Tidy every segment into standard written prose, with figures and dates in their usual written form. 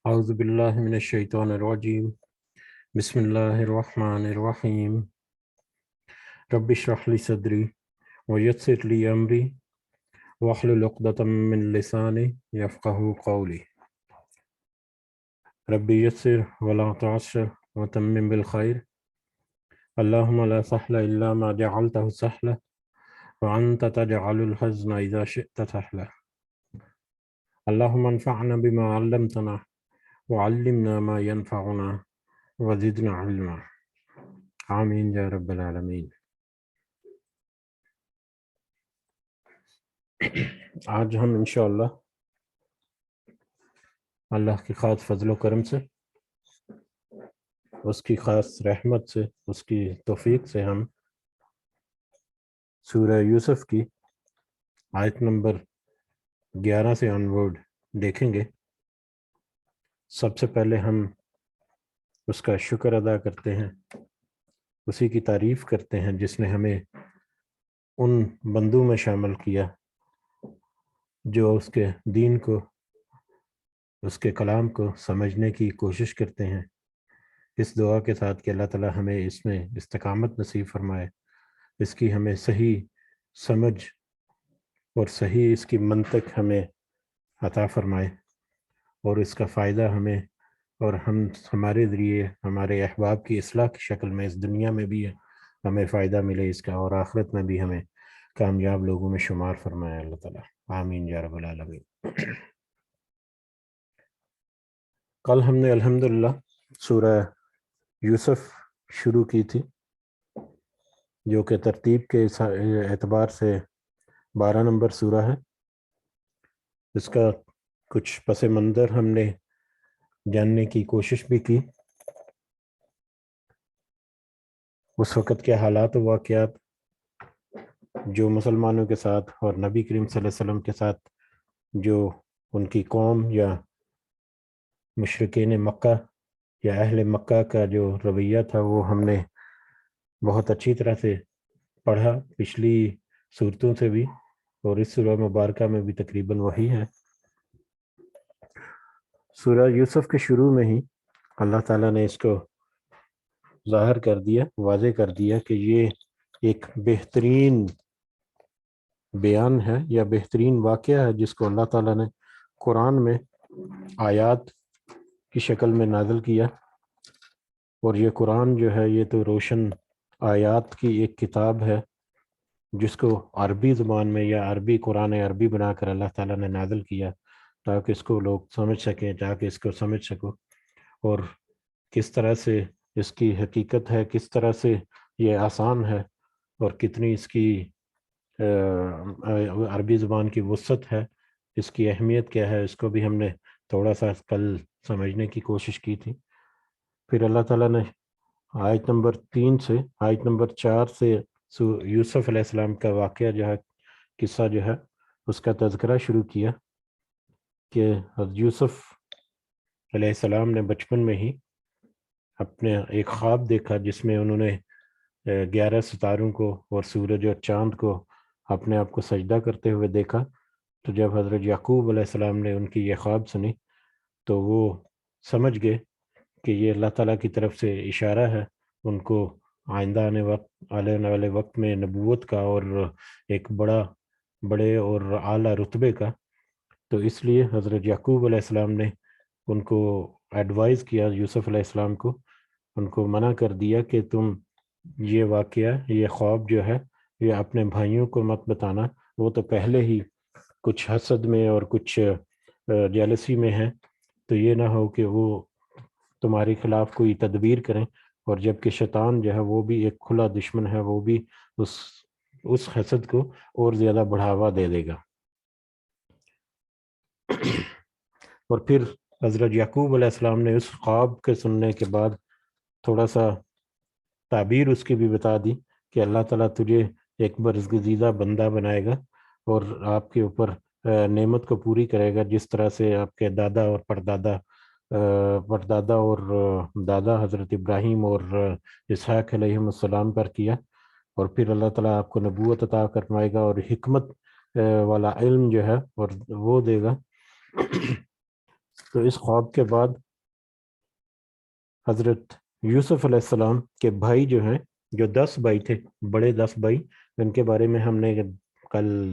اعوذ باللہ من الشیطان الرجیم بسم اللہ الرحمن الرحیم رب اشرح لی صدری ویسر لی امری واحلل عقدۃ من لسانی یفقہوا قولی رب یسر ولا تعسر وتمم بالخیر اللہم لا سہل الا ما جعلتہ سہلا وانت تجعل الحزن اذا شئت سہلا اللہم انفعنا بما علمتنا وعلمنا ما ينفعنا وزدنا علما آمین یا رب العالمین۔ آج ہم انشاءاللہ اللہ کی خاص فضل و کرم سے، اس کی خاص رحمت سے، اس کی توفیق سے ہم سورہ یوسف کی آیت نمبر 11 سے آنورڈ دیکھیں گے۔ سب سے پہلے ہم اس کا شکر ادا کرتے ہیں، اسی کی تعریف کرتے ہیں جس نے ہمیں ان بندوں میں شامل کیا جو اس کے دین کو، اس کے کلام کو سمجھنے کی کوشش کرتے ہیں، اس دعا کے ساتھ کہ اللہ تعالی ہمیں اس میں استقامت نصیب فرمائے، اس کی ہمیں صحیح سمجھ اور صحیح اس کی منطق ہمیں عطا فرمائے، اور اس کا فائدہ ہمیں اور ہمارے ذریعے ہمارے احباب کی اصلاح کی شکل میں اس دنیا میں بھی ہمیں فائدہ ملے اس کا، اور آخرت میں بھی ہمیں کامیاب لوگوں میں شمار فرمائے اللہ تعالیٰ۔ آمین یا رب العالمین۔ کل ہم نے الحمدللہ سورہ یوسف شروع کی تھی، جو کہ ترتیب کے اعتبار سے 12 نمبر سورہ ہے۔ اس کا کچھ پس منظر ہم نے جاننے کی کوشش بھی کی، اس وقت کے حالات و واقعات جو مسلمانوں کے ساتھ اور نبی کریم صلی اللہ علیہ وسلم کے ساتھ جو ان کی قوم یا مشرکین مکہ یا اہل مکہ کا جو رویہ تھا وہ ہم نے بہت اچھی طرح سے پڑھا، پچھلی صورتوں سے بھی، اور اس سورہ مبارکہ میں بھی تقریباً وہی ہے۔ سورہ یوسف کے شروع میں ہی اللہ تعالیٰ نے اس کو ظاہر کر دیا، واضح کر دیا کہ یہ ایک بہترین بیان ہے یا بہترین واقعہ ہے جس کو اللہ تعالیٰ نے قرآن میں آیات کی شکل میں نازل کیا، اور یہ قرآن جو ہے یہ تو روشن آیات کی ایک کتاب ہے جس کو عربی زبان میں یا عربی قرآن عربی بنا کر اللہ تعالیٰ نے نازل کیا تاکہ اس کو لوگ سمجھ سکیں، تاکہ اس کو سمجھ سکو، اور کس طرح سے اس کی حقیقت ہے، کس طرح سے یہ آسان ہے، اور کتنی اس کی عربی زبان کی وسعت ہے، اس کی اہمیت کیا ہے، اس کو بھی ہم نے تھوڑا سا کل سمجھنے کی کوشش کی تھی۔ پھر اللہ تعالیٰ نے آیت نمبر 3 سے آیت نمبر 4 سے یوسف علیہ السلام کا واقعہ جو ہے، قصہ جو ہے، اس کا تذکرہ شروع کیا کہ حضرت یوسف علیہ السلام نے بچپن میں ہی اپنے ایک خواب دیکھا جس میں انہوں نے 11 ستاروں کو اور سورج اور چاند کو اپنے آپ کو سجدہ کرتے ہوئے دیکھا۔ تو جب حضرت یعقوب علیہ السلام نے ان کی یہ خواب سنی تو وہ سمجھ گئے کہ یہ اللہ تعالیٰ کی طرف سے اشارہ ہے ان کو آئندہ آنے والے وقت میں نبوت کا اور ایک بڑے اور اعلیٰ رتبے کا۔ تو اس لیے حضرت یعقوب علیہ السلام نے ان کو ایڈوائز کیا، یوسف علیہ السلام کو ان کو منع کر دیا کہ تم یہ واقعہ، یہ خواب جو ہے یہ اپنے بھائیوں کو مت بتانا، وہ تو پہلے ہی کچھ حسد میں اور کچھ جیلسی میں ہیں، تو یہ نہ ہو کہ وہ تمہارے خلاف کوئی تدبیر کریں، اور جبکہ شیطان جو ہے وہ بھی ایک کھلا دشمن ہے، وہ بھی اس حسد کو اور زیادہ بڑھاوا دے دے گا۔ اور پھر حضرت یعقوب علیہ السلام نے اس خواب کے سننے کے بعد تھوڑا سا تعبیر اس کی بھی بتا دی کہ اللہ تعالیٰ تجھے ایک برگزیدہ بندہ بنائے گا اور آپ کے اوپر نعمت کو پوری کرے گا، جس طرح سے آپ کے دادا اور پردادا اور دادا حضرت ابراہیم اور اسحاق علیہ السلام پر کیا، اور پھر اللہ تعالیٰ آپ کو نبوت عطا فرمائے گا اور حکمت والا علم جو ہے اور وہ دے گا۔ تو اس خواب کے بعد حضرت یوسف علیہ السلام کے بھائی جو ہیں، جو 10 بھائی تھے، بڑے 10 بھائی، جن کے بارے میں ہم نے کل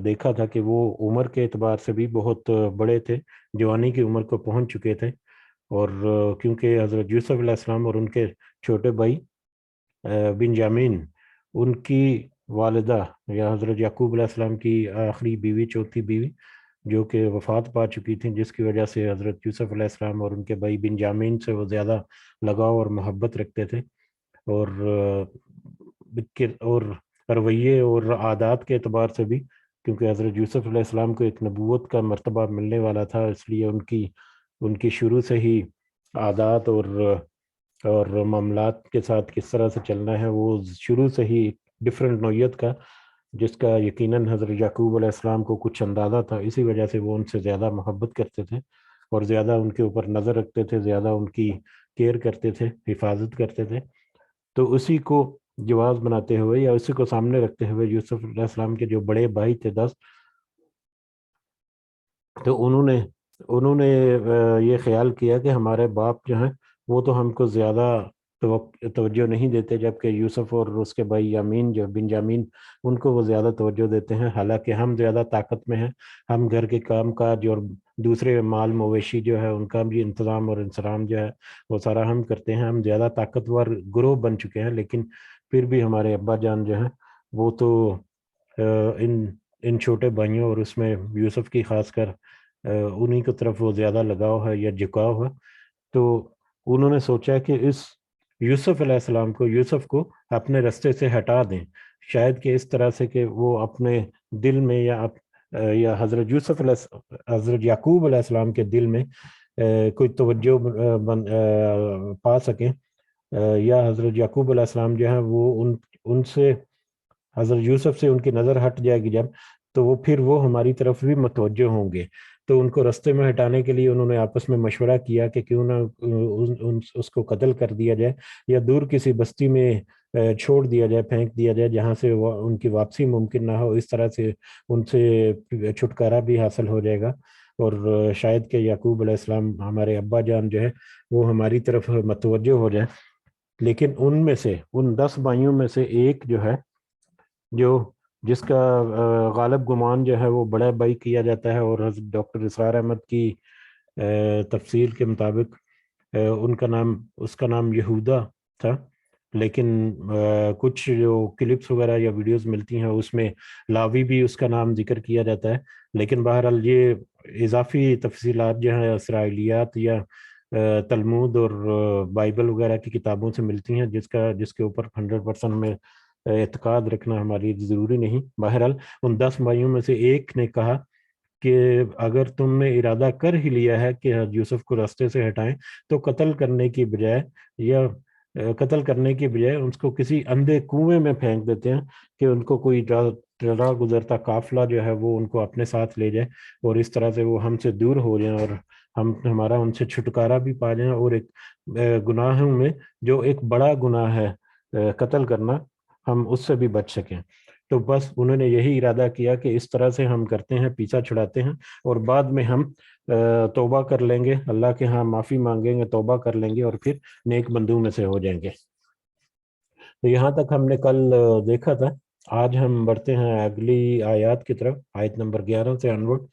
دیکھا تھا کہ وہ عمر کے اعتبار سے بھی بہت بڑے تھے، جوانی کی عمر کو پہنچ چکے تھے، اور کیونکہ حضرت یوسف علیہ السلام اور ان کے چھوٹے بھائی بنجامین، ان کی والدہ یا حضرت یعقوب علیہ السلام کی آخری بیوی، چوتھی بیوی، جو کہ وفات پا چکی تھیں، جس کی وجہ سے حضرت یوسف علیہ السلام اور ان کے بھائی بنجامین سے وہ زیادہ لگاؤ اور محبت رکھتے تھے، اور اور رویے اور عادات کے اعتبار سے بھی، کیونکہ حضرت یوسف علیہ السلام کو ایک نبوت کا مرتبہ ملنے والا تھا، اس لیے ان کی شروع سے ہی عادات اور معاملات کے ساتھ کس طرح سے چلنا ہے، وہ شروع سے ہی ڈفرینٹ نوعیت کا، جس کا یقیناً حضرت یعقوب علیہ السلام کو کچھ اندازہ تھا، اسی وجہ سے وہ ان سے زیادہ محبت کرتے تھے اور زیادہ ان کے اوپر نظر رکھتے تھے، زیادہ ان کی کیئر کرتے تھے، حفاظت کرتے تھے۔ تو اسی کو جواز بناتے ہوئے یا اسی کو سامنے رکھتے ہوئے یوسف علیہ السلام کے جو بڑے بھائی تھے 10، تو انہوں نے یہ خیال کیا کہ ہمارے باپ جو ہیں وہ تو ہم کو زیادہ توجہ نہیں دیتے، جبکہ یوسف اور اس کے بھائی یامین جو بنجامین، ان کو وہ زیادہ توجہ دیتے ہیں، حالانکہ ہم زیادہ طاقت میں ہیں، ہم گھر کے کام کاج اور دوسرے مال مویشی جو ہے ان کا بھی انتظام اور انصرام جو ہے وہ سارا ہم کرتے ہیں، ہم زیادہ طاقتور گروہ بن چکے ہیں، لیکن پھر بھی ہمارے ابا جان جو ہیں وہ تو ان چھوٹے بھائیوں اور اس میں یوسف کی خاص کر انہی کی طرف وہ زیادہ لگاؤ ہے یا جھکاؤ ہے۔ تو انہوں نے سوچا کہ اس یوسف علیہ السلام کو، یوسف کو اپنے رستے سے ہٹا دیں، شاید کہ اس طرح سے کہ وہ اپنے دل میں یا حضرت یعقوب علیہ السلام کے دل میں کوئی توجہ پا سکیں، یا حضرت یعقوب علیہ السلام جو ہیں وہ ان سے، حضرت یوسف سے ان کی نظر ہٹ جائے گی جب، تو وہ پھر وہ ہماری طرف بھی متوجہ ہوں گے۔ تو ان کو رستے میں ہٹانے کے لیے انہوں نے آپس میں مشورہ کیا کہ کیوں نہ اس کو قتل کر دیا جائے، یا دور کسی بستی میں چھوڑ دیا جائے، پھینک دیا جائے، جہاں سے ان کی واپسی ممکن نہ ہو، اس طرح سے ان سے چھٹکارا بھی حاصل ہو جائے گا، اور شاید کہ یعقوب علیہ السلام، ہمارے ابا جان جو ہے وہ ہماری طرف متوجہ ہو جائے۔ لیکن ان میں سے، ان 10 بھائیوں میں سے ایک جو ہے، جس کا غالب گمان جو ہے وہ بڑا بھائی کیا جاتا ہے، اور حضرت ڈاکٹر اسرار احمد کی تفسیر کے مطابق اس کا نام یہودا تھا، لیکن کچھ جو کلپس وغیرہ یا ویڈیوز ملتی ہیں اس میں لاوی بھی اس کا نام ذکر کیا جاتا ہے، لیکن بہرحال یہ اضافی تفصیلات جو ہیں اسرائیلیات یا تلمود اور بائبل وغیرہ کی کتابوں سے ملتی ہیں، جس کے اوپر 100% میں اعتقاد رکھنا ہماری ضروری نہیں۔ بہرحال ان 10 بھائیوں میں سے ایک نے کہا کہ اگر تم نے ارادہ کر ہی لیا ہے کہ یوسف کو راستے سے ہٹائیں، تو قتل کرنے کی بجائے اس کو کسی اندھے کنویں میں پھینک دیتے ہیں، کہ ان کو کوئی راہ گزرتا قافلہ جو ہے وہ ان کو اپنے ساتھ لے جائے، اور اس طرح سے وہ ہم سے دور ہو جائیں، اور ہمارا ان سے چھٹکارا بھی پا جائیں، اور ایک گناہوں میں جو ایک بڑا گناہ ہے قتل کرنا، ہم اس سے بھی بچ سکیں۔ تو بس انہوں نے یہی ارادہ کیا کہ اس طرح سے ہم کرتے ہیں، پیچھا چھڑاتے ہیں، اور بعد میں ہم توبہ کر لیں گے، اللہ کے ہاں معافی مانگیں گے، توبہ کر لیں گے، اور پھر نیک بندوں میں سے ہو جائیں گے۔ تو یہاں تک ہم نے کل دیکھا تھا۔ آج ہم بڑھتے ہیں اگلی آیات کی طرف، آیت نمبر 11 سے انورڈ۔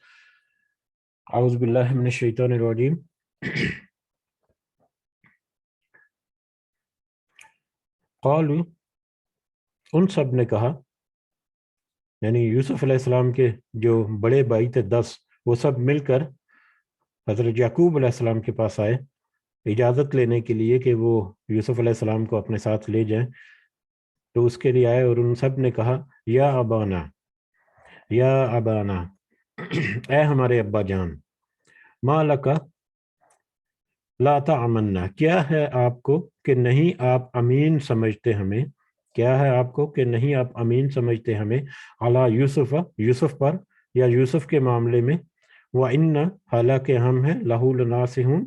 اعوذ باللہ من الشیطان الرجیم۔ قالوا، ان سب نے کہا، یعنی یوسف علیہ السلام کے جو بڑے بھائی تھے 10، وہ سب مل کر حضرت یعقوب علیہ السلام کے پاس آئے اجازت لینے کے لیے کہ وہ یوسف علیہ السلام کو اپنے ساتھ لے جائیں۔ تو اس کے لیے آئے اور ان سب نے کہا، یا ابانا، یا ابانا، اے ہمارے ابا جان، ما لکا لا تعمنا، کیا ہے آپ کو کہ نہیں آپ امین سمجھتے ہمیں، کیا ہے آپ کو کہ نہیں آپ امین سمجھتے ہمیں، علی یوسف، یوسف پر، یا یوسف کے معاملے میں، وَإِنَّ، حالانکہ ہم ہیں، لَهُ لَنَاصِحُونَ،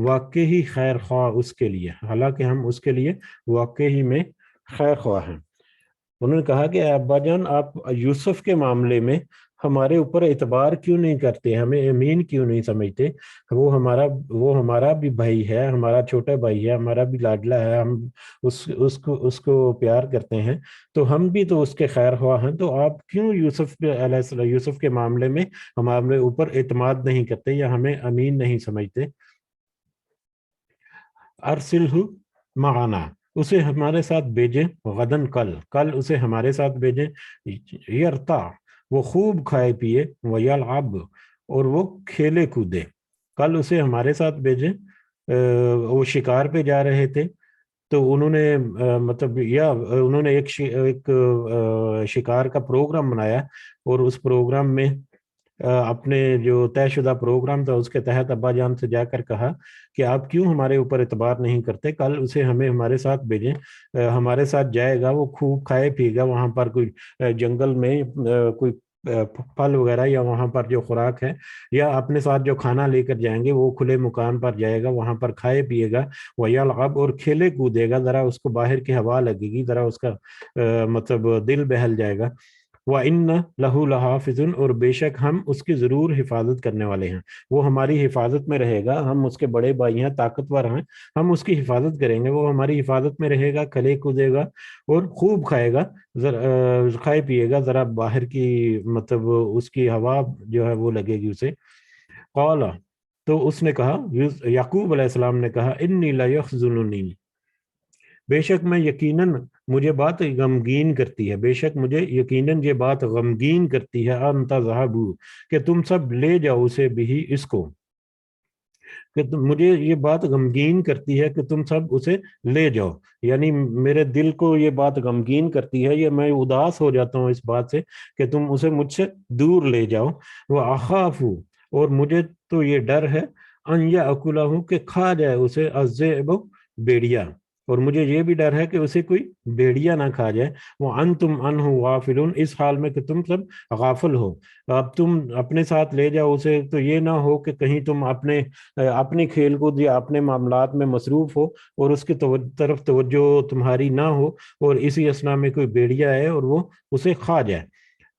واقعی خیر خواہ اس کے لیے، حالانکہ ہم اس کے لیے واقعی میں خیر خواہ ہیں۔ انہوں نے کہا کہ ابا جان، آپ یوسف کے معاملے میں ہمارے اوپر اعتبار کیوں نہیں کرتے, ہمیں امین کیوں نہیں سمجھتے؟ وہ ہمارا بھی بھائی ہے, ہمارا چھوٹا بھائی ہے, ہمارا بھی لاڈلا ہے, ہم اس کو پیار کرتے ہیں, تو ہم بھی تو اس کے خیر خواہ ہیں. تو آپ کیوں یوسف کے معاملے میں ہمارے اوپر اعتماد نہیں کرتے یا ہمیں امین نہیں سمجھتے؟ ارسلہ معنا, اسے ہمارے ساتھ بھیجیں, غدن کل اسے ہمارے ساتھ بھیجیں, یرتا وہ خوب کھائے پیے, ویلعب اور وہ کھیلے کودے. کل اسے ہمارے ساتھ بھیجیں, وہ شکار پہ جا رہے تھے, تو انہوں نے مطلب انہوں نے ایک شکار کا پروگرام بنایا, اور اس پروگرام میں اپنے جو طے شدہ پروگرام تھا اس کے تحت ابا جان سے جا کر کہا کہ آپ کیوں ہمارے اوپر اعتبار نہیں کرتے, کل اسے ہمارے ساتھ بھیجیں, ہمارے ساتھ جائے گا, وہ خوب کھائے پیے گا, وہاں پر کوئی جنگل میں کوئی پھل وغیرہ یا وہاں پر جو خوراک ہے یا اپنے ساتھ جو کھانا لے کر جائیں گے وہ کھلے مکان پر جائے گا, وہاں پر کھائے پیے گا, ویلعب اور کھیلے کودے گا, ذرا اس کو باہر کی ہوا لگے گی, ذرا اس کا مطلب دل بہل جائے گا. وَإِنَّ لَهُ لَحَافِظٌ اور بے شک ہم اس کی ضرور حفاظت کرنے والے ہیں, وہ ہماری حفاظت میں رہے گا, ہم اس کے بڑے بھائی ہیں, طاقتور ہیں, ہم اس کی حفاظت کریں گے, وہ ہماری حفاظت میں رہے گا, کھلے کودے گا اور خوب کھائے گا, کھائے پیے گا, ذرا باہر کی مطلب اس کی ہوا جو ہے وہ لگے گی اسے. قال تو اس نے کہا, یعقوب علیہ السلام نے کہا, انی لیحزننی بے شک میں یقیناً مجھے بات غمگین کرتی ہے, بے شک مجھے یقیناً یہ بات غمگین کرتی ہے, ان تذہبوا کہ تم سب لے جاؤ اسے بھی اس کو, کہ مجھے یہ بات غمگین کرتی ہے کہ تم سب اسے لے جاؤ, یعنی میرے دل کو یہ بات غمگین کرتی ہے, یہ میں اداس ہو جاتا ہوں اس بات سے کہ تم اسے مجھ سے دور لے جاؤ. وہ اخاف اور مجھے تو یہ ڈر ہے, ان یاکلہ کہ کھا جائے اسے الذئب بھیڑیا, اور مجھے یہ بھی ڈر ہے کہ اسے کوئی بھیڑیا نہ کھا جائے. وہ انتم عنہ غافلون اس حال میں کہ تم سب غافل ہو, اب تم اپنے ساتھ لے جاؤ اسے, تو یہ نہ ہو کہ کہیں تم اپنی کھیل کود یا اپنے معاملات میں مصروف ہو اور اس کی طرف توجہ تمہاری نہ ہو, اور اسی اسنا میں کوئی بھیڑیا ہے اور وہ اسے کھا جائے.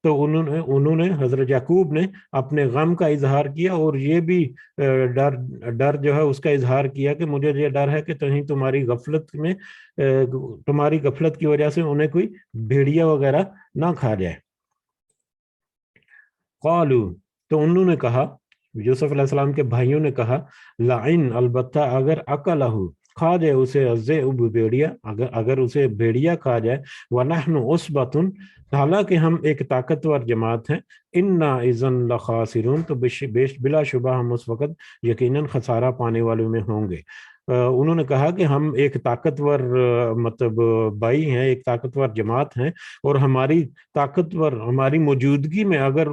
تو انہوں نے حضرت یعقوب نے اپنے غم کا اظہار کیا, اور یہ بھی ڈر جو ہے اس کا اظہار کیا کہ مجھے یہ ڈر ہے کہ کہیں تمہاری غفلت کی وجہ سے انہیں کوئی بھیڑیا وغیرہ نہ کھا جائے. قالو تو انہوں نے کہا, یوسف علیہ السلام کے بھائیوں نے کہا, لعن البتہ اگر اکلہ کھا جائے اسے الذئب بھیڑیا, اگر اسے بھیڑیا کھا جائے, ونحن عصبۃ حالانکہ ہم ایک طاقتور جماعت ہیں, انا اذا لخاسرون تو بلا شبہ ہم اس وقت یقیناً خسارہ پانے والوں میں ہوں گے. انہوں نے کہا کہ ہم ایک طاقتور مطلب بھائی ہیں, ایک طاقتور جماعت ہیں, اور ہماری موجودگی میں اگر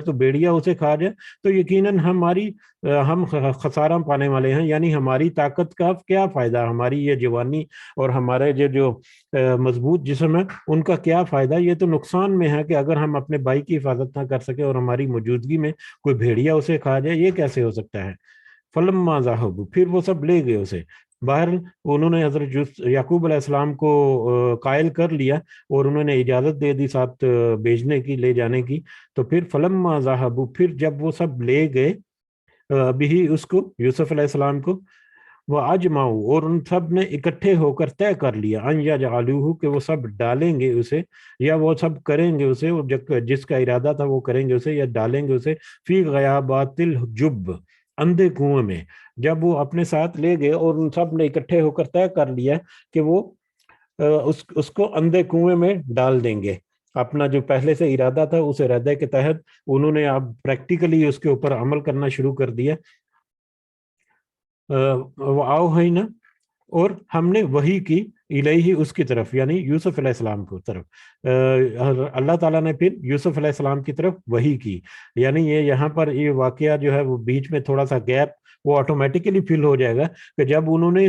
تو بیڑیا اسے کھا جائے تو یقیناً ہم خسارہ پانے والے ہیں, یعنی ہماری طاقت کا کیا فائدہ, ہماری یہ جوانی اور ہمارے جو مضبوط جسم ہے ان کا کیا فائدہ, یہ تو نقصان میں ہے کہ اگر ہم اپنے بھائی کی حفاظت نہ کر سکے اور ہماری موجودگی میں کوئی بھیڑیا اسے کھا جائے, یہ کیسے ہو سکتا ہے. فلما ذهبوا پھر وہ سب لے گئے اسے. باہر انہوں نے حضرت یعقوب علیہ السلام کو قائل کر لیا اور انہوں نے اجازت دے دی ساتھ بھیجنے کی, لے جانے کی. تو پھر فلما ذهبوا پھر جب وہ سب لے گئے بھی اس کو, یوسف علیہ السلام کو, وہ اجمعوا اور ان سب نے اکٹھے ہو کر طے کر لیا, ان یجعلوہ کہ وہ سب ڈالیں گے اسے, یا وہ سب کریں گے اسے, جس کا ارادہ تھا وہ کریں گے اسے یا ڈالیں گے اسے, فی غیابات الجب اندھے کنویں میں. جب وہ اپنے ساتھ لے گئے اور ان سب نے اکٹھے ہو کر طے کر لیا کہ وہ اس کو اندھے کنویں میں ڈال دیں گے, اپنا جو پہلے سے ارادہ تھا اس ارادے کے تحت انہوں نے اب پریکٹیکلی اس کے اوپر عمل کرنا شروع کر دیا. وَأَوْحَيْنَا اور ہم نے وحی کی, الیہ اس کی طرف, یعنی یوسف علیہ السلام کی طرف. اللہ تعالیٰ نے پھر یوسف علیہ السلام کی طرف وحی کی, یعنی یہاں پر یہ واقعہ جو ہے وہ بیچ میں تھوڑا سا گیپ وہ آٹومیٹیکلی فل ہو جائے گا کہ جب انہوں نے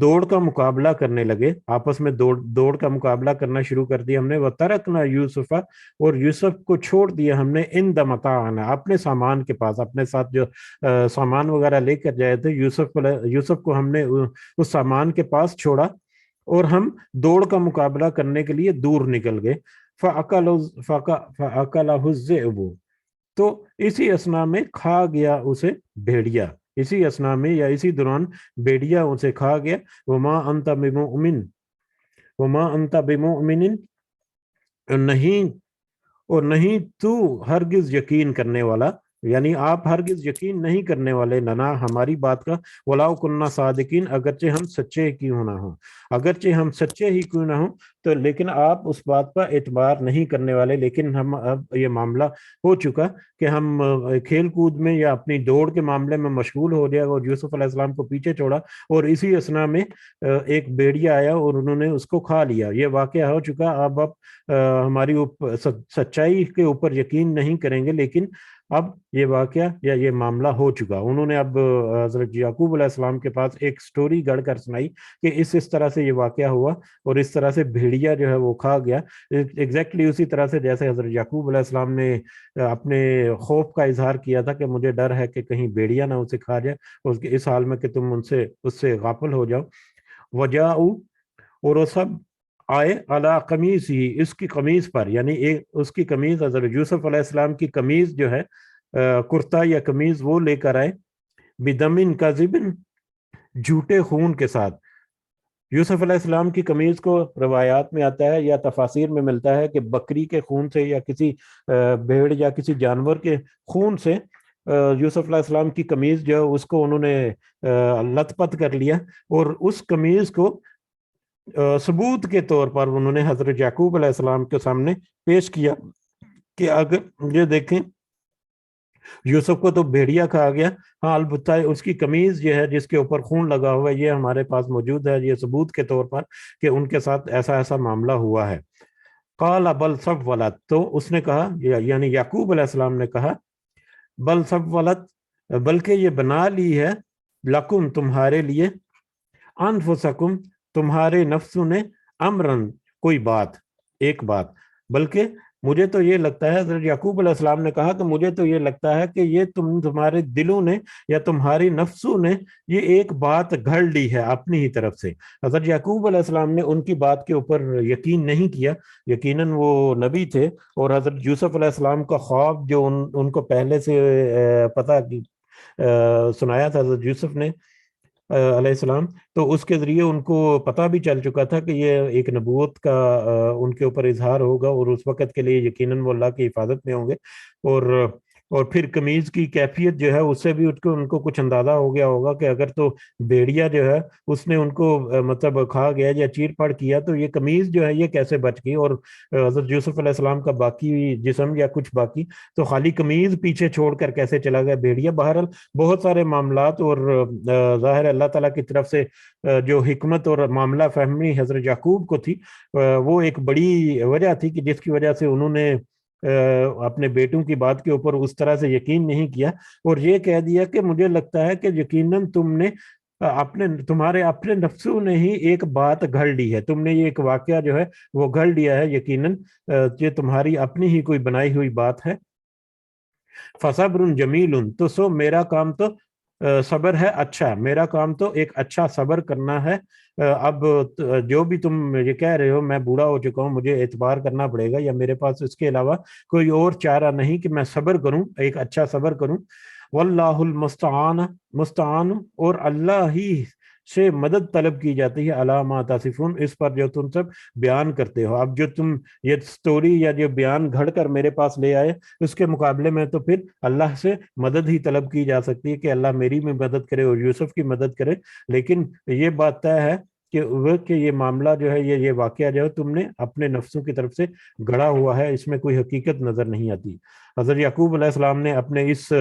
دوڑ کا مقابلہ کرنے لگے، آپس میں دوڑ کا مقابلہ کرنا شروع کر دیا ہم نے. وَتَرَكْنَا يُوسُفَ، اور یوسف کو چھوڑ دیا ہم نے عند متاعنا، اپنے سامان کے پاس، اپنے ساتھ جو سامان وغیرہ لے کر جائے تھے، یوسف کو ہم نے اس سامان کے پاس چھوڑا اور ہم دوڑ کا مقابلہ کرنے کے لیے دور نکل گئے. فَأَكَلَهُ الذِّئْبُ، تو اسی اسنا میں کھا گیا اسے بھیڑیا، اسی اسنا میں یا اسی دوران بھیڑیا اسے کھا گیا. وما انت بمؤمن، وما انت بمؤمن، اور نہیں تو ہرگز یقین کرنے والا، یعنی آپ ہرگز یقین نہیں کرنے والے لنا ہماری بات کا. ولاؤ کننا صادقین، اگرچہ ہم سچے کیوں نہ ہوں، اگرچہ ہم سچے ہی کیوں نہ ہوں تو لیکن آپ اس بات پر اعتبار نہیں کرنے والے. لیکن ہم اب یہ معاملہ ہو چکا کہ ہم کھیل کود میں یا اپنی دوڑ کے معاملے میں مشغول ہو گیا اور یوسف علیہ السلام کو پیچھے چھوڑا، اور اسی اسنا میں ایک بھیڑیا آیا اور انہوں نے اس کو کھا لیا. یہ واقعہ ہو چکا. اب ہماری سچائی کے اوپر یقین نہیں کریں گے، لیکن اب یہ واقعہ یا یہ معاملہ ہو چکا. انہوں نے اب حضرت یعقوب علیہ السلام کے پاس ایک سٹوری گڑھ کر سنائی کہ اس طرح سے یہ واقعہ ہوا اور اس طرح سے بھیڑیا جو ہے وہ کھا گیا. ایگزیکٹلی اسی طرح سے جیسے حضرت یعقوب علیہ السلام نے اپنے خوف کا اظہار کیا تھا کہ مجھے ڈر ہے کہ کہیں بھیڑیا نہ اسے کھا جائے، اس حال میں کہ تم اس سے غافل ہو جاؤ. وجاؤ، اور وہ سب آئے علی قمیص ہی، اس کی قمیض پر، یعنی اس کی قمیض، حضرت یوسف علیہ السلام کی قمیض جو ہے کرتا یا قمیض وہ لے کر آئے، بدمن کذبن، جھوٹے خون کے ساتھ. یوسف علیہ السلام کی قمیض کو روایات میں آتا ہے یا تفاسیر میں ملتا ہے کہ بکری کے خون سے یا کسی بھیڑ یا کسی جانور کے خون سے یوسف علیہ السلام کی قمیض جو ہے اس کو انہوں نے لت پت کر لیا، اور اس قمیض کو ثبوت کے طور پر انہوں نے حضرت یعقوب علیہ السلام کے سامنے پیش کیا کہ اگر یہ دیکھیں یوسف کو تو بھیڑیا کھا گیا، ہاں البتہ اس کی قمیض یہ ہے جس کے اوپر خون لگا ہوا ہے یہ ہمارے پاس موجود ہے، یہ ثبوت کے طور پر کہ ان کے ساتھ ایسا معاملہ ہوا ہے. قال بل سولت، تو اس نے کہا یعنی یعقوب علیہ السلام نے کہا بل سولت، بلکہ یہ بنا لی ہے لکم تمہارے لیے، انفسکم تمہارے نفسوں نے، امرن کوئی بات، ایک بات، بلکہ مجھے تو یہ لگتا ہے، حضرت یعقوب علیہ السلام نے کہا کہ مجھے تو یہ لگتا ہے کہ یہ تمہارے دلوں نے یا تمہاری نفسوں نے یہ ایک بات گھڑ لی ہے اپنی ہی طرف سے. حضرت یعقوب علیہ السلام نے ان کی بات کے اوپر یقین نہیں کیا، یقیناً وہ نبی تھے، اور حضرت یوسف علیہ السلام کا خواب جو ان کو پہلے سے پتہ سنایا تھا حضرت یوسف نے علیہ السلام، تو اس کے ذریعے ان کو پتہ بھی چل چکا تھا کہ یہ ایک نبوت کا ان کے اوپر اظہار ہوگا، اور اس وقت کے لیے یقیناً وہ اللہ کی حفاظت میں ہوں گے. اور پھر قمیض کی کیفیت جو ہے اس سے بھی ان کو کچھ اندازہ ہو گیا ہوگا کہ اگر تو بھیڑیا جو ہے اس نے ان کو مطلب کھا گیا یا چیر پاڑ کیا تو یہ قمیض جو ہے یہ کیسے بچ گئی، اور حضرت یوسف علیہ السلام کا باقی جسم یا کچھ باقی تو خالی قمیض پیچھے چھوڑ کر کیسے چلا گیا بھیڑیا. بہرحال بہت سارے معاملات، اور ظاہر اللہ تعالیٰ کی طرف سے جو حکمت اور معاملہ فہمی حضرت یعقوب کو تھی وہ ایک بڑی وجہ تھی کہ جس کی وجہ سے انہوں نے اپنے بیٹوں کی بات کے اوپر اس طرح سے یقین نہیں کیا، اور یہ کہہ دیا کہ مجھے لگتا ہے کہ یقیناً تم نے تمہارے اپنے نفسوں نے ہی ایک بات گھڑ لی ہے، تم نے یہ ایک واقعہ جو ہے وہ گھڑ لیا ہے، یقیناً یہ تمہاری اپنی ہی کوئی بنائی ہوئی بات ہے. فصبر جمیل، تو سو میرا کام تو صبر ہے اچھا، میرا کام تو ایک اچھا صبر کرنا ہے. اب جو بھی تم یہ کہہ رہے ہو میں بوڑھا ہو چکا ہوں، مجھے اعتبار کرنا پڑے گا یا میرے پاس اس کے علاوہ کوئی اور چارہ نہیں کہ میں صبر کروں، ایک اچھا صبر کروں. واللہ المستعان، اور اللہ ہی سے مدد طلب کی جاتی ہے، علی ما تصفون، اس پر جو تم سب بیان کرتے ہو. اب جو تم یہ سٹوری یا جو بیان گھڑ کر میرے پاس لے آئے اس کے مقابلے میں تو پھر اللہ سے مدد ہی طلب کی جا سکتی ہے کہ اللہ میری بھی مدد کرے اور یوسف کی مدد کرے. لیکن یہ بات طے ہے کہ یہ معاملہ جو ہے یہ واقعہ جو ہے تم نے اپنے نفسوں کی طرف سے گڑا ہوا ہے، اس میں کوئی حقیقت نظر نہیں آتی. حضرت یعقوب علیہ السلام نے اپنے اس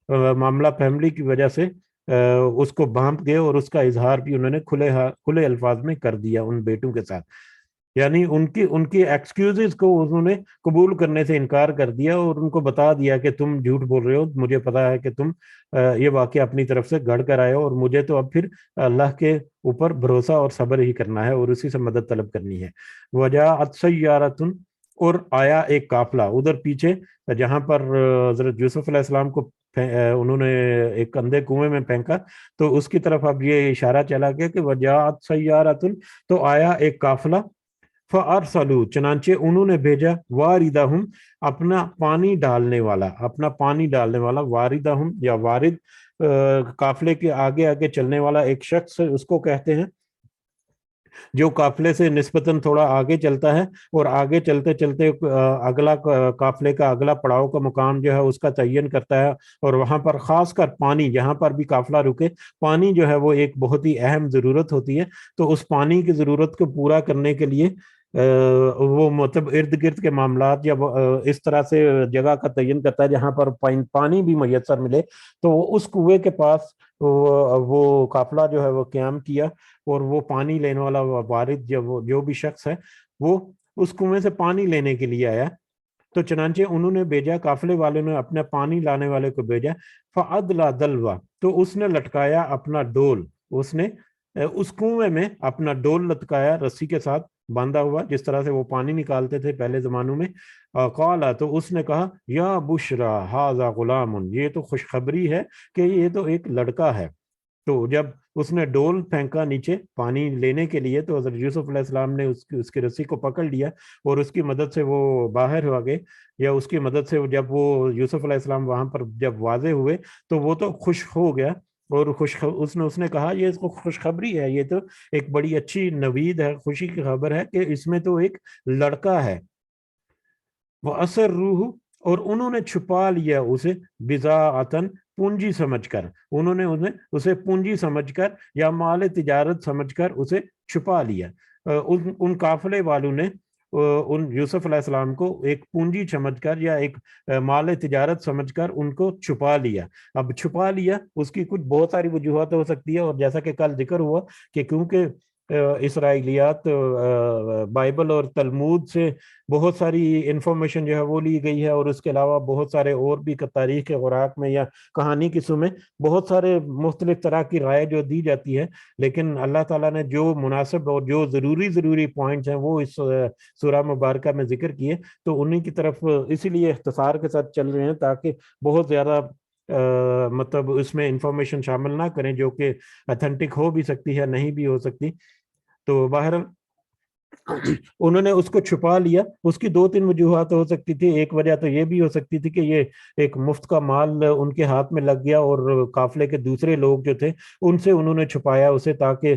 معاملہ فیملی کی وجہ سے اس کو بانپ گئے، اور اس کا اظہار بھی انہوں نے کھلے الفاظ میں کر دیا ان بیٹوں کے ساتھ یعنی ان کی ایکسکیوزز کو انہوں نے قبول کرنے سے انکار کر دیا اور ان کو بتا دیا کہ تم جھوٹ بول رہے ہو، مجھے پتا ہے کہ تم یہ واقعہ اپنی طرف سے گھڑ کر آئے ہو، اور مجھے تو اب پھر اللہ کے اوپر بھروسہ اور صبر ہی کرنا ہے اور اسی سے مدد طلب کرنی ہے۔ وجاءت سیارۃ، اور آیا ایک قافلہ، ادھر پیچھے جہاں پر حضرت یوسف علیہ السلام کو انہوں نے ایک اندھے کنویں میں پھینکا، تو اس کی طرف اب یہ اشارہ چلا گیا کہ وجاءت سیارۃ، تو آیا ایک قافلہ، فارسلوا، چنانچہ انہوں نے بھیجا، واردہم، اپنا پانی ڈالنے والا، اپنا پانی ڈالنے والا، واردہم یا وارد قافلے کے آگے آگے چلنے والا ایک شخص اس کو کہتے ہیں، جو قافلے سے نسبتاً تھوڑا آگے چلتا ہے اور آگے چلتے چلتے اگلا قافلے کا اگلا پڑاؤ کا مقام جو ہے اس کا تعین کرتا ہے، اور وہاں پر خاص کر پانی، جہاں پر بھی قافلہ رکے، پانی جو ہے وہ ایک بہت ہی اہم ضرورت ہوتی ہے، تو اس پانی کی ضرورت کو پورا کرنے کے لیے وہ مطلب ارد گرد کے معاملات یا اس طرح سے جگہ کا تعین کرتا ہے جہاں پر پانی بھی میسر ملے، تو وہ اس کنویں کے پاس وہ قافلہ جو ہے وہ قیام کیا، اور وہ پانی لینے والا وارد جو بھی شخص ہے وہ اس کنویں سے پانی لینے کے لیے آیا، تو چنانچہ انہوں نے بھیجا، قافلے والے نے اپنے پانی لانے والے کو بھیجا، فَأَدْلَى دَلْوَا، تو اس نے لٹکایا اپنا ڈول، اس نے اس کنویں میں اپنا ڈول لٹکایا رسی کے ساتھ باندھا ہوا، جس طرح سے وہ پانی نکالتے تھے پہلے زمانوں میں۔ قال، تو اس نے کہا، یا بشرا ھذا غلام، یہ تو خوشخبری ہے کہ یہ تو ایک لڑکا ہے۔ تو جب اس نے ڈول پھینکا نیچے پانی لینے کے لیے، تو حضرت یوسف علیہ السلام نے اس کی رسی کو پکڑ لیا اور اس کی مدد سے وہ باہر ہو گئے، یا اس کی مدد سے جب وہ یوسف علیہ السلام وہاں پر جب واضح ہوئے تو وہ تو خوش ہو گیا، اور اس نے کہا یہ اس کو خوشخبری ہے، یہ تو ایک بڑی اچھی نوید ہے، خوشی کی خبر ہے کہ اس میں تو ایک لڑکا ہے۔ وہ اثر روح، اور انہوں نے چھپا لیا اسے، بضاعتن، پونجی سمجھ کر، انہوں نے اسے پونجی سمجھ کر یا مال تجارت سمجھ کر اسے چھپا لیا۔ ان قافلے والوں نے ان یوسف علیہ السلام کو ایک پونجی سمجھ کر یا ایک مال تجارت سمجھ کر ان کو چھپا لیا۔ اب چھپا لیا، اس کی کچھ بہت ساری وجوہات ہو سکتی ہے، اور جیسا کہ کل ذکر ہوا کہ کیونکہ اسرائیلیات بائبل اور تلمود سے بہت ساری انفارمیشن جو ہے وہ لی گئی ہے، اور اس کے علاوہ بہت سارے اور بھی تاریخ کے اوراق میں یا کہانی قصوں میں بہت سارے مختلف طرح کی رائے جو دی جاتی ہے، لیکن اللہ تعالیٰ نے جو مناسب اور جو ضروری پوائنٹس ہیں وہ اس سورہ مبارکہ میں ذکر کیے، تو انہی کی طرف اسی لیے اختصار کے ساتھ چل رہے ہیں، تاکہ بہت زیادہ مطلب اس میں انفارمیشن شامل نہ کریں جو کہ اتھینٹک ہو بھی سکتی ہے، نہیں بھی ہو سکتی۔ تو بہرحال انہوں نے اس کو چھپا لیا، اس کی 2-3 وجوہات ہو سکتی تھی۔ ایک وجہ تو یہ بھی ہو سکتی تھی کہ یہ ایک مفت کا مال ان کے ہاتھ میں لگ گیا، اور قافلے کے دوسرے لوگ جو تھے ان سے انہوں نے چھپایا اسے، تاکہ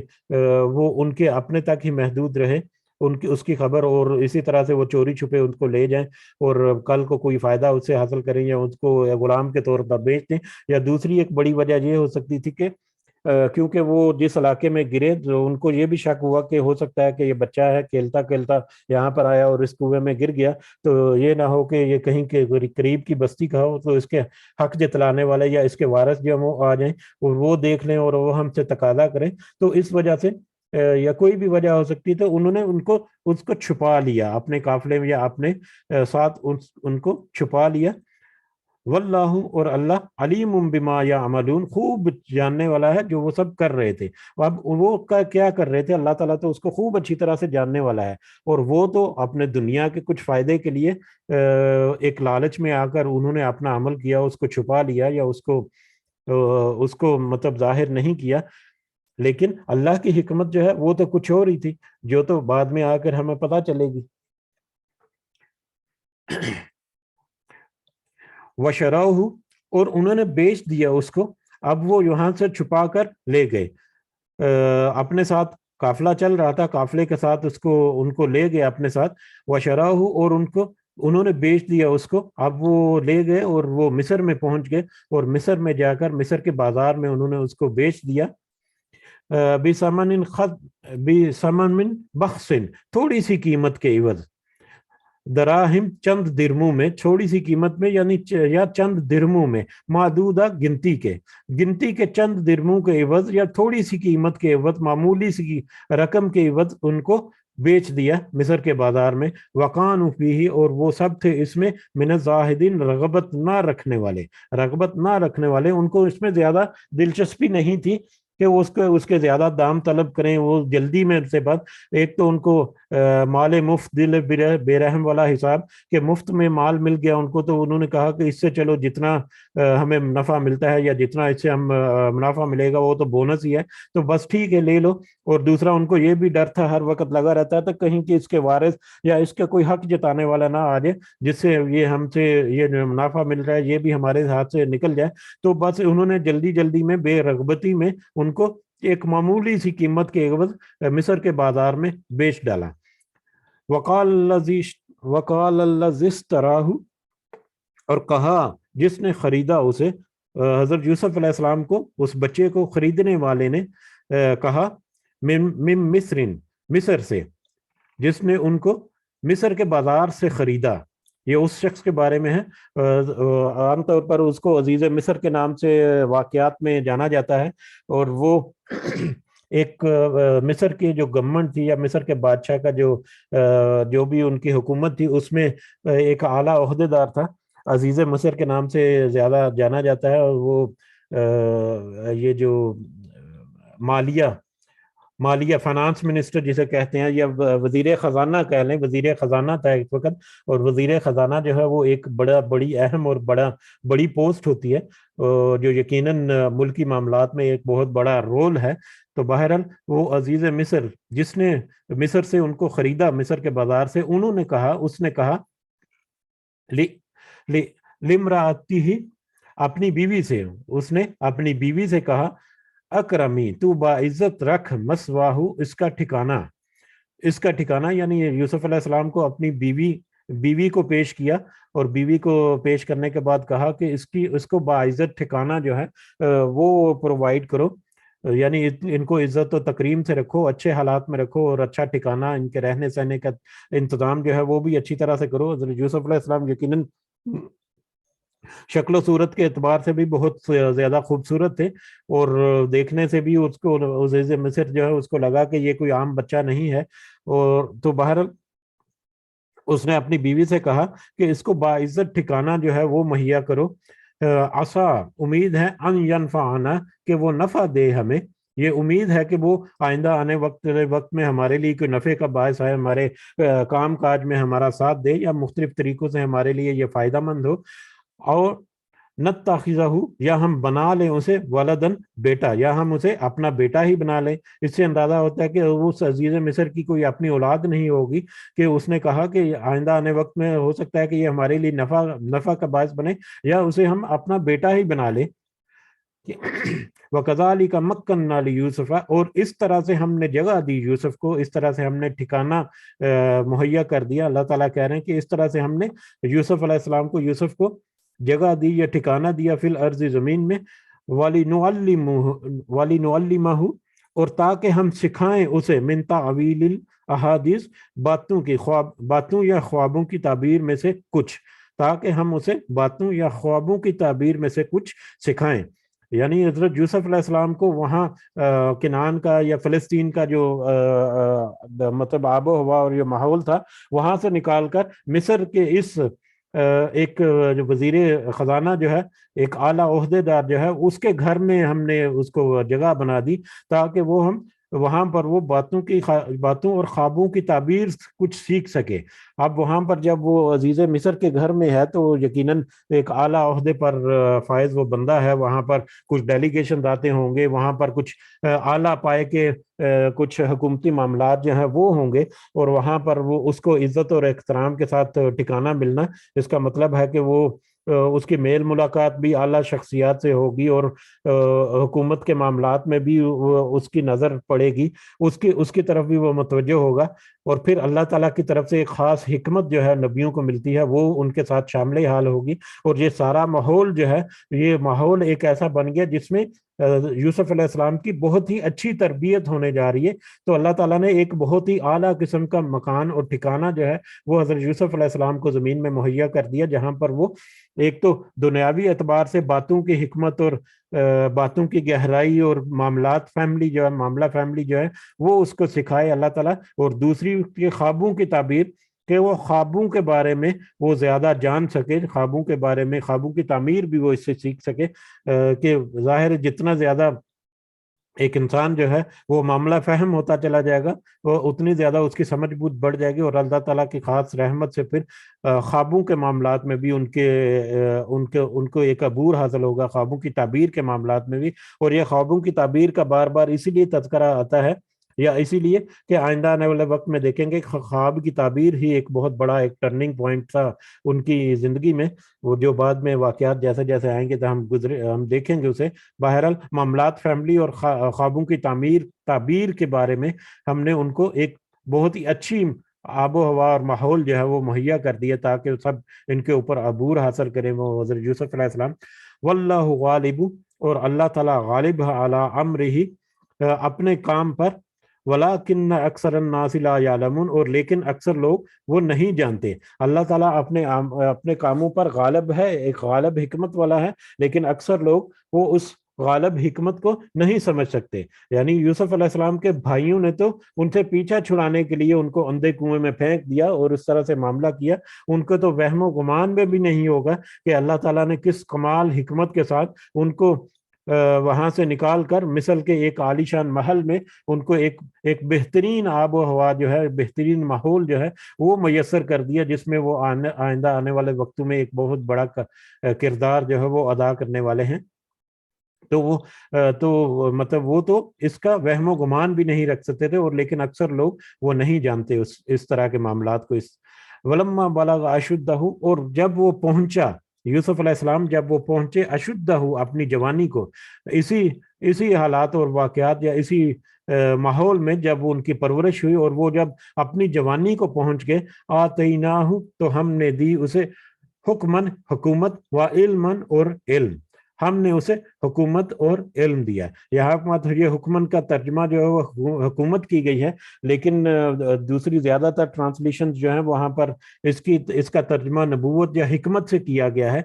وہ ان کے اپنے تک ہی محدود رہے، اس کی خبر، اور اسی طرح سے وہ چوری چھپے ان کو لے جائیں اور کل کو کوئی فائدہ اس سے حاصل کریں یا اس کو غلام کے طور پر بیچ دیں۔ یا دوسری ایک بڑی وجہ یہ ہو سکتی تھی کہ کیونکہ وہ جس علاقے میں گرے تو ان کو یہ بھی شک ہوا کہ ہو سکتا ہے کہ یہ بچہ ہے کھیلتا کھیلتا یہاں پر آیا اور اس کنویں میں گر گیا، تو یہ نہ ہو کہ یہ کہیں کے قریب کی بستی کا ہو تو اس کے حق جتلانے والے یا اس کے وارث جو وہ آ جائیں اور وہ دیکھ لیں اور وہ ہم سے تقاضا کریں، تو اس وجہ سے یا کوئی بھی وجہ ہو سکتی، تو انہوں نے اس کو چھپا لیا اپنے قافلے میں یا اپنے ساتھ ان کو چھپا لیا۔ واللہ، اور اللہ، علیم بما یعملون، خوب جاننے والا ہے جو وہ سب کر رہے تھے۔ اب وہ کیا کر رہے تھے، اللہ تعالیٰ تو اس کو خوب اچھی طرح سے جاننے والا ہے، اور وہ تو اپنے دنیا کے کچھ فائدے کے لیے ایک لالچ میں آ کر انہوں نے اپنا عمل کیا، اس کو چھپا لیا یا اس کو مطلب ظاہر نہیں کیا، لیکن اللہ کی حکمت جو ہے وہ تو کچھ اور ہی تھی، جو تو بعد میں آ کر ہمیں پتہ چلے گی۔ وَشَرَوْهُ، اور انہوں نے بیچ دیا اس کو، اب وہ یہاں سے چھپا کر لے گئے، اپنے ساتھ قافلہ چل رہا تھا، قافلے کے ساتھ ان کو لے گئے اپنے ساتھ۔ وَشَرَوْهُ، اور انہوں نے بیچ دیا اس کو، اب وہ لے گئے اور وہ مصر میں پہنچ گئے، اور مصر میں جا کر مصر کے بازار میں انہوں نے اس کو بیچ دیا، بِثَمَنٍ بَخْسٍ، تھوڑی سی قیمت کے عوض، دراہم، چند درموں میں، تھوڑی سی قیمت میں یعنی یا چند درموں میں، معدودہ، گنتی کے چند درموں کے عوض یا تھوڑی سی قیمت کے عوض، معمولی سی رقم کے عوض ان کو بیچ دیا مصر کے بازار میں، وقان فیہ، اور وہ سب تھے اس میں من الزاہدین، رغبت نہ رکھنے والے، رغبت نہ رکھنے والے، ان کو اس میں زیادہ دلچسپی نہیں تھی کہ وہ اس کے زیادہ دام طلب کریں، وہ جلدی میں سے بات، ایک تو ان کو مال مفت، دل بے رحم والا حساب کہ مفت میں مال مل گیا ان کو، تو انہوں نے کہا کہ اس سے چلو جتنا ہمیں نفع ملتا ہے یا جتنا اس سے ہم منافع ملے گا وہ تو بونس ہی ہے، تو بس ٹھیک ہے لے لو۔ اور دوسرا ان کو یہ بھی ڈر تھا، ہر وقت لگا رہتا تھا کہیں کہ اس کے وارث یا اس کا کوئی حق جتانے والا نہ آ جائے، جس سے یہ ہم سے یہ منافع مل رہا ہے یہ بھی ہمارے ہاتھ سے نکل جائے، تو بس انہوں نے جلدی جلدی میں بے رغبتی میں ان کو ایک معمولی سی قیمت کے عوض مصر کے بازار میں بیچ ڈالا۔ وقال الذی اشتراہ، اور کہا جس نے خریدا اسے، حضرت یوسف علیہ السلام کو، اس بچے کو خریدنے والے نے کہا، من مصر، مصر سے، جس نے ان کو مصر کے بازار سے خریدا، یہ اس شخص کے بارے میں ہے، عام طور پر اس کو عزیز مصر کے نام سے واقعات میں جانا جاتا ہے، اور وہ ایک مصر کی جو گورنمنٹ تھی یا مصر کے بادشاہ کا جو بھی ان کی حکومت تھی اس میں ایک اعلیٰ عہدے دار تھا، عزیز مصر کے نام سے زیادہ جانا جاتا ہے، اور وہ یہ جو مالیہ فائنانس منسٹر جسے کہتے ہیں، یا وزیر خزانہ کہہ لیں، وزیر خزانہ تھا ایک وقت، اور وزیر خزانہ جو ہے وہ ایک بڑی اہم اور بڑی پوسٹ ہوتی ہے جو یقیناً ملکی معاملات میں ایک بہت بڑا رول ہے۔ تو بہرحال وہ عزیز مصر جس نے مصر سے ان کو خریدا، مصر کے بازار سے، اس نے کہا لمراتی ہی، اپنی بیوی سے، اس نے اپنی بیوی سے کہا، اکرمی، تو باعزت رکھ، مسواہو، اس کا ٹھکانہ، یعنی یوسف علیہ السلام کو اپنی بیوی کو پیش کیا، اور بیوی کو پیش کرنے کے بعد کہا کہ اس کو باعزت ٹھکانہ جو ہے وہ پرووائیڈ کرو، یعنی ان کو عزت و تکریم سے رکھو، اچھے حالات میں رکھو، اور اچھا ٹھکانہ، ان کے رہنے سہنے کا انتظام جو ہے وہ بھی اچھی طرح سے کرو۔ حضرت یوسف علیہ السلام یقیناً شکل و صورت کے اعتبار سے بھی بہت زیادہ خوبصورت تھے، اور دیکھنے سے بھی اس کو عزیز مصر جو ہے اس کو لگا کہ یہ کوئی عام بچہ نہیں ہے، اور تو بہرحال اس نے اپنی بیوی سے کہا کہ اس کو باعزت ٹھکانہ جو ہے وہ مہیا کرو، عسا، امید ہے، ان ینفعنا، کہ وہ نفع دے ہمیں، یہ امید ہے کہ وہ آئندہ آنے وقت میں ہمارے لیے کوئی نفع کا باعث ہے، ہمارے کام کاج میں ہمارا ساتھ دے، یا مختلف طریقوں سے ہمارے لیے یہ فائدہ مند ہو، اور نتخذہ، یا ہم بنا لیں اسے، ولدن، بیٹا، یا ہم اسے اپنا بیٹا ہی بنا لیں۔ اس سے اندازہ ہوتا ہے کہ اس عزیز مصر کی کوئی اپنی اولاد نہیں ہوگی، کہ اس نے کہا کہ آئندہ آنے وقت میں ہو سکتا ہے کہ یہ ہمارے لیے نفع کا باعث بنے، یا اسے ہم اپنا بیٹا ہی بنا لیں۔ وَكَذَلِكَ مَكَّنَّا لِيُوسُفَ، اور اس طرح سے ہم نے جگہ دی یوسف کو، اس طرح سے ہم نے ٹھکانہ مہیا کر دیا۔ اللہ تعالیٰ کہہ رہے ہیں کہ اس طرح سے ہم نے یوسف علیہ السلام کو، یوسف کو جگہ دی یا ٹھکانہ دیا، فی الارض، زمین میں، وَلِنُعَلِّمَهُ، اور تاکہ ہم سکھائیں اسے، من تعویل الاحادیث، باتوں یا خوابوں کی تعبیر میں سے کچھ، تاکہ ہم اسے باتوں یا خوابوں کی تعبیر میں سے کچھ سکھائیں۔ یعنی حضرت یوسف علیہ السلام کو وہاں کنعان کا یا فلسطین کا جو مطلب آب و ہوا اور یہ ماحول تھا، وہاں سے نکال کر مصر کے اس ایک جو وزیر خزانہ جو ہے، ایک اعلیٰ عہدے دار جو ہے، اس کے گھر میں ہم نے اس کو جگہ بنا دی، تاکہ وہ ہم وہاں پر وہ باتوں اور خوابوں کی تعبیر کچھ سیکھ سکے۔ اب وہاں پر جب وہ عزیز مصر کے گھر میں ہے تو یقیناً ایک اعلیٰ عہدے پر فائز وہ بندہ ہے، وہاں پر کچھ ڈیلیگیشن آتے ہوں گے، وہاں پر کچھ اعلیٰ پائے کے کچھ حکومتی معاملات جو ہیں وہ ہوں گے، اور وہاں پر وہ اس کو عزت اور احترام کے ساتھ ٹھکانہ ملنا، اس کا مطلب ہے کہ وہ اس کی میل ملاقات بھی اعلیٰ شخصیات سے ہوگی، اور حکومت کے معاملات میں بھی اس کی نظر پڑے گی، اس کی طرف بھی وہ متوجہ ہوگا، اور پھر اللہ تعالیٰ کی طرف سے ایک خاص حکمت جو ہے نبیوں کو ملتی ہے، وہ ان کے ساتھ شامل حال ہوگی، اور یہ سارا ماحول جو ہے، یہ ماحول ایک ایسا بن گیا جس میں یوسف علیہ السلام کی بہت ہی اچھی تربیت ہونے جا رہی ہے، تو اللہ تعالیٰ نے ایک بہت ہی اعلیٰ قسم کا مکان اور ٹھکانہ جو ہے وہ حضرت یوسف علیہ السلام کو زمین میں مہیا کر دیا، جہاں پر وہ ایک تو دنیاوی اعتبار سے باتوں کی حکمت اور باتوں کی گہرائی اور معاملہ فیملی جو ہے وہ اس کو سکھائے اللہ تعالیٰ، اور دوسری کے خوابوں کی تعبیر، کہ وہ خوابوں کے بارے میں وہ زیادہ جان سکے، خوابوں کے بارے میں، خوابوں کی تعمیر بھی وہ اس سے سیکھ سکے، کہ ظاہر جتنا زیادہ ایک انسان جو ہے وہ معاملہ فہم ہوتا چلا جائے گا، وہ اتنی زیادہ اس کی سمجھ بوجھ بڑھ جائے گی، اور اللہ تعالیٰ کی خاص رحمت سے پھر خوابوں کے معاملات میں بھی ان کو ایک عبور حاصل ہوگا، خوابوں کی تعبیر کے معاملات میں بھی۔ اور یہ خوابوں کی تعبیر کا بار بار اسی لیے تذکرہ آتا ہے، یا اسی لیے کہ آئندہ آنے والے وقت میں دیکھیں گے خواب کی تعبیر ہی ایک بہت بڑا ایک ٹرننگ پوائنٹ تھا ان کی زندگی میں، وہ جو بعد میں واقعات جیسے جیسے آئیں گے تو ہم دیکھیں گے اسے۔ بہرحال معاملات فیملی اور خوابوں کی تعبیر کے بارے میں ہم نے ان کو ایک بہت ہی اچھی آب و ہوا اور ماحول جو ہے وہ مہیا کر دیا، تاکہ سب ان کے اوپر عبور حاصل کریں، وہ حضرت یوسف علیہ السلام۔ واللہ غالب، اور اللہ تعالیٰ غالب علی امرہ، اپنے کام پر، ولیکن اکثر الناس لا یعلمون، اور لیکن اکثر لوگ وہ نہیں جانتے۔ اللہ تعالیٰ اپنے کاموں پر غالب ہے، ایک غالب حکمت والا ہے، لیکن اکثر لوگ وہ اس غالب حکمت کو نہیں سمجھ سکتے۔ یعنی یوسف علیہ السلام کے بھائیوں نے تو ان سے پیچھا چھڑانے کے لیے ان کو اندھے کنویں میں پھینک دیا اور اس طرح سے معاملہ کیا، ان کو تو وہم و گمان میں بھی نہیں ہوگا کہ اللہ تعالیٰ نے کس کمال حکمت کے ساتھ ان کو وہاں سے نکال کر مصر کے ایک عالیشان محل میں ان کو ایک بہترین آب و ہوا جو ہے، بہترین ماحول جو ہے وہ میسر کر دیا، جس میں وہ آئندہ آنے والے وقتوں میں ایک بہت بڑا کردار جو ہے وہ ادا کرنے والے ہیں۔ تو مطلب وہ تو اس کا وہم و گمان بھی نہیں رکھ سکتے تھے، اور لیکن اکثر لوگ وہ نہیں جانتے اس طرح کے معاملات کو۔ ولما بلغ اشدہ، اور جب وہ پہنچا یوسف علیہ السلام، جب وہ پہنچے اشدہ اپنی جوانی کو، اسی حالات اور واقعات یا اسی ماحول میں جب ان کی پرورش ہوئی، اور وہ جب اپنی جوانی کو پہنچ گئے، آتیناہ، تو ہم نے دی اسے حکمن، حکومت، و علمن، اور علم، ہم نے اسے حکومت اور علم دیا۔ یہاں پر یہ حکمن کا ترجمہ جو ہے وہ حکومت کی گئی ہے، لیکن دوسری زیادہ تر ٹرانسلیشن جو ہیں وہاں پر اس کا ترجمہ نبوت یا حکمت سے کیا گیا ہے۔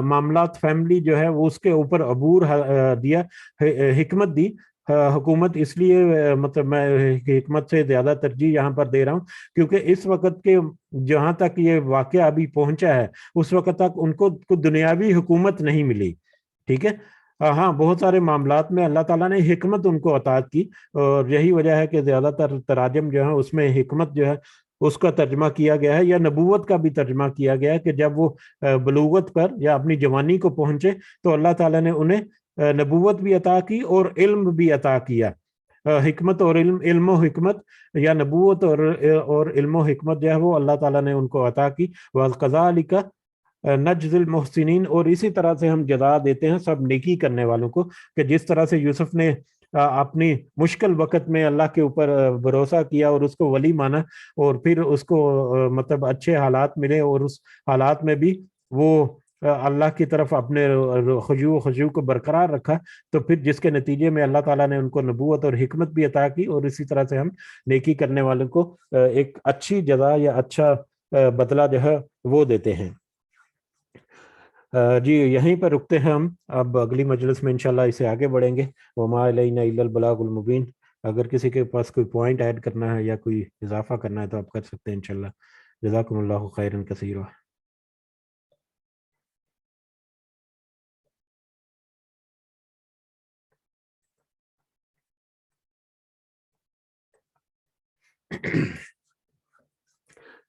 معاملات فیملی جو ہے وہ اس کے اوپر عبور دیا، حکمت دی۔ حکومت اس لیے مطلب میں حکمت سے زیادہ ترجیح یہاں پر دے رہا ہوں، کیونکہ اس وقت کے جہاں تک یہ واقعہ ابھی پہنچا ہے اس وقت تک ان کو دنیاوی حکومت نہیں ملی، ٹھیک ہے۔ ہاں، بہت سارے معاملات میں اللہ تعالیٰ نے حکمت ان کو عطا کی، اور یہی وجہ ہے کہ زیادہ تر تراجم جو ہے اس میں حکمت جو ہے اس کا ترجمہ کیا گیا ہے، یا نبوت کا بھی ترجمہ کیا گیا ہے، کہ جب وہ بلوغت پر یا اپنی جوانی کو پہنچے تو اللہ تعالیٰ نے انہیں نبوت بھی عطا کی اور علم بھی عطا کیا۔ حکمت اور علم و حکمت، یا نبوت اور علم و حکمت جو ہے وہ اللہ تعالیٰ نے ان کو عطا کی۔ وَكَذَلِكَ نجزی المحسنین، اور اسی طرح سے ہم جزا دیتے ہیں سب نیکی کرنے والوں کو، کہ جس طرح سے یوسف نے اپنی مشکل وقت میں اللہ کے اوپر بھروسہ کیا اور اس کو ولی مانا، اور پھر اس کو مطلب اچھے حالات ملے، اور اس حالات میں بھی وہ اللہ کی طرف اپنے خضوع کو برقرار رکھا، تو پھر جس کے نتیجے میں اللہ تعالیٰ نے ان کو نبوت اور حکمت بھی عطا کی، اور اسی طرح سے ہم نیکی کرنے والوں کو ایک اچھی جزا یا اچھا بدلہ جو ہے وہ دیتے ہیں۔ جی یہیں پر رکتے ہیں ہم، اب اگلی مجلس میں انشاءاللہ اسے آگے بڑھیں گے۔ وما علینا الا البلاغ المبین۔ اگر کسی کے پاس کوئی پوائنٹ ایڈ کرنا ہے یا کوئی اضافہ کرنا ہے تو آپ کر سکتے ہیں انشاءاللہ۔ جزاکم اللہ خیرا کثیرا۔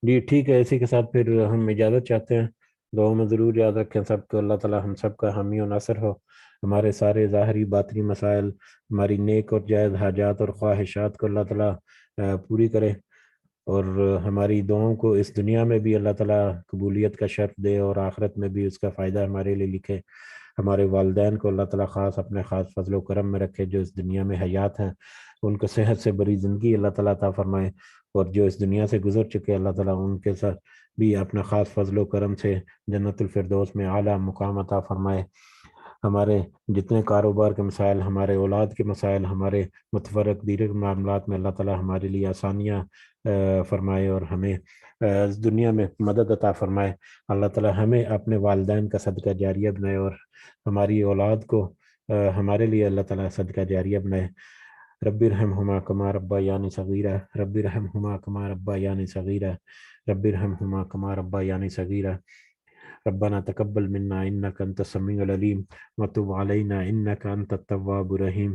جی ٹھیک ہے، اسی کے ساتھ پھر ہم اجازت چاہتے ہیں۔ دعاؤں میں ضرور یاد رکھیں سب کو، اللہ تعالی ہم سب کا حامی و ناصر ہو، ہمارے سارے ظاہری باطنی مسائل، ہماری نیک اور جائز حاجات اور خواہشات کو اللہ تعالی پوری کرے، اور ہماری دعاؤں کو اس دنیا میں بھی اللہ تعالیٰ قبولیت کا شرف دے، اور آخرت میں بھی اس کا فائدہ ہمارے لیے لکھے۔ ہمارے والدین کو اللہ تعالیٰ خاص اپنے خاص فضل و کرم میں رکھے، جو اس دنیا میں حیات ہیں ان کو صحت سے بری زندگی اللہ تعالیٰ عطا فرمائے، اور جو اس دنیا سے گزر چکے اللہ تعالیٰ ان کے ساتھ بھی اپنا خاص فضل و کرم سے جنت الفردوس میں اعلیٰ مقام عطا فرمائے۔ ہمارے جتنے کاروبار کے مسائل، ہمارے اولاد کے مسائل، ہمارے متفرق دیگر معاملات میں اللہ تعالیٰ ہمارے لیے آسانیاں فرمائے اور ہمیں دنیا میں مدد عطا فرمائے۔ اللہ تعالیٰ ہمیں اپنے والدین کا صدقہ جاریہ بنائے اور ہماری اولاد کو ہمارے لیے اللہ تعالیٰ صدقہ جاریہ بنائے۔ رب ارحمہما کما ربیانی صغیرہ، رب ارحمہما کما ربیانی صغیرہ، رب ارحمہما کما ربیانی صغیرہ۔ ربنا تقبل منا انك انت السميع العليم وتب علينا انك انت التواب الرحيم۔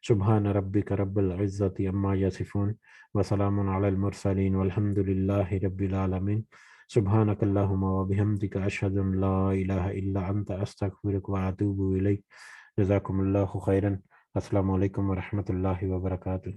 سبحان ربك رب العزة عما يصفون وسلام على المرسلين والحمد لله رب العالمين۔ سبحانك اللهم وبحمدك أشهد أن لا إله إلا أنت أستغفرك وأتوب إليك۔ جزاكم الله خيرا۔ السلام علیکم ورحمۃ اللہ وبرکاتہ۔